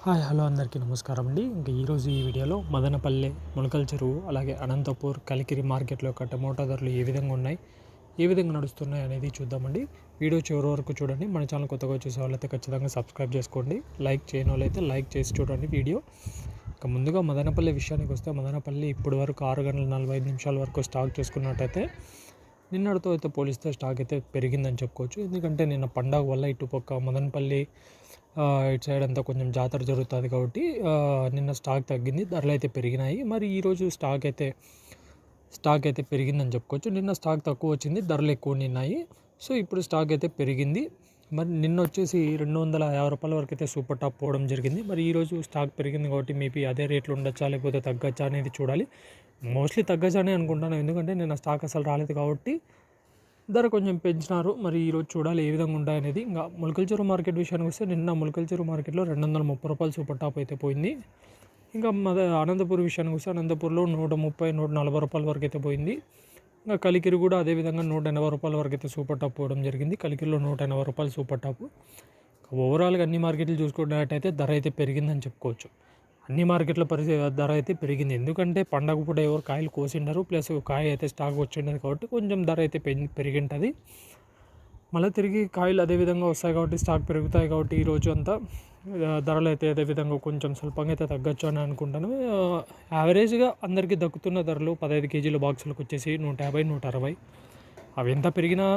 Hi hello అందరికీ నమస్కారం అండి. ఇంకా ఈరోజు ఈ వీడియోలో మదనపల్లె, ములకల చెరువు, అలాగే అనంతపూర్, కలికిరి మార్కెట్లో యొక్క టమోటా ధరలు ఏ విధంగా ఉన్నాయి, ఏ విధంగా నడుస్తున్నాయి అనేది చూద్దామండి. వీడియో చివరి వరకు చూడండి. మన ఛానల్ కొత్తగా వచ్చేసే వాళ్ళైతే ఖచ్చితంగా సబ్స్క్రైబ్ చేసుకోండి. లైక్ చేయని వాళ్ళైతే లైక్ చేసి చూడండి వీడియో. ఇక ముందుగా మదనపల్లి విషయానికి వస్తే, మదనపల్లి ఇప్పటి వరకు 6 గంటల 45 నిమిషాల వరకు స్టాక్ చేసుకున్నట్టయితే నిన్నటితో అయితే పోలిస్తే స్టాక్ అయితే పెరిగిందని చెప్పుకోవచ్చు. ఎందుకంటే నిన్న పండగ వల్ల ఇటుపక్క మదనపల్లి ఇటు సైడ్ అంతా కొంచెం జాతర జరుగుతుంది కాబట్టి నిన్న స్టాక్ తగ్గింది, ధరలు అయితే పెరిగినాయి. మరి ఈరోజు స్టాక్ అయితే పెరిగిందని చెప్పుకోవచ్చు. నిన్న స్టాక్ తక్కువ వచ్చింది, ధరలు ఎక్కువ ఉన్నాయి. సో ఇప్పుడు స్టాక్ అయితే పెరిగింది. మరి నిన్న వచ్చేసి 250 రూపాయల వరకు అయితే సూపర్ టాప్ పోవడం జరిగింది. మరి ఈరోజు స్టాక్ పెరిగింది కాబట్టి మేబీ అదే రేట్లు ఉండొచ్చా లేకపోతే తగ్గచ్చా అనేది చూడాలి. మోస్ట్లీ తగ్గచ్చనే అనుకుంటాను, ఎందుకంటే నిన్న స్టాక్ అసలు రాలేదు కాబట్టి ధర కొంచెం పెంచినారు. మరి ఈరోజు చూడాలి ఏ విధంగా ఉంటాయనేది. ఇంకా ములకల చెరువు మార్కెట్ విషయానికి వస్తే, నిన్న ములకల చెరువు మార్కెట్లో 230 రూపాయలు సూపర్ టాప్ అయితే పోయింది. ఇంకా అనంతపూర్ విషయానికి వస్తే, అనంతపూర్లో 130, 140 రూపాయల వరకు అయితే పోయింది. ఇంకా కలికిరి కూడా అదేవిధంగా 180 రూపాయల వరకు అయితే సూపర్ టాప్ పోవడం జరిగింది. కలికిరిలో 180 రూపాయలు సూపర్ టాప్. ఓవరాల్గా అన్ని మార్కెట్లు చూసుకున్నట్టయితే ధర అయితే పెరిగిందని చెప్పుకోవచ్చు. అన్ని మార్కెట్ల ధర అయితే పెరిగింది. ఎందుకంటే పండగ పూట ఎవరు కాయలు కోసిండరు, ప్లస్ కాయ అయితే స్టాక్ వచ్చిండదు కాబట్టి కొంచెం ధర అయితే పెరిగింటుంది. మళ్ళీ తిరిగి కాయలు అదేవిధంగా వస్తాయి కాబట్టి స్టాక్ పెరుగుతాయి కాబట్టి ఈరోజు అంతా ధరలు అయితే అదేవిధంగా కొంచెం స్వల్పంగా అయితే తగ్గచ్చు అని అనుకుంటాను. యావరేజ్గా అందరికీ దక్కుతున్న ధరలు 15 కేజీల బాక్సులకు వచ్చేసి 150, 160. అవి ఎంత పెరిగినా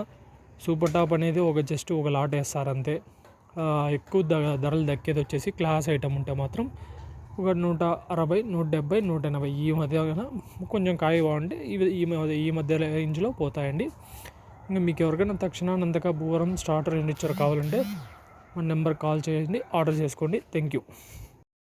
సూపర్ టాప్ అనేది జస్ట్ ఒక లాట్ వేస్తారు అంతే. ఎక్కువ ధరలు దక్కేది వచ్చేసి క్లాస్ ఐటమ్ ఉంటే మాత్రం ఒక 160, 170, 180 ఈ మధ్య కొంచెం కాయ బాగుంటే ఈ మధ్య రేంజ్లో పోతాయండి. ఇంకా మీకు ఎవరికైనా తక్షణానంతక భూవరం స్టార్టర్ యూనిచర్ కావాలంటే మన నెంబర్ కాల్ చేయండి, ఆర్డర్ చేసుకోండి. Thank you.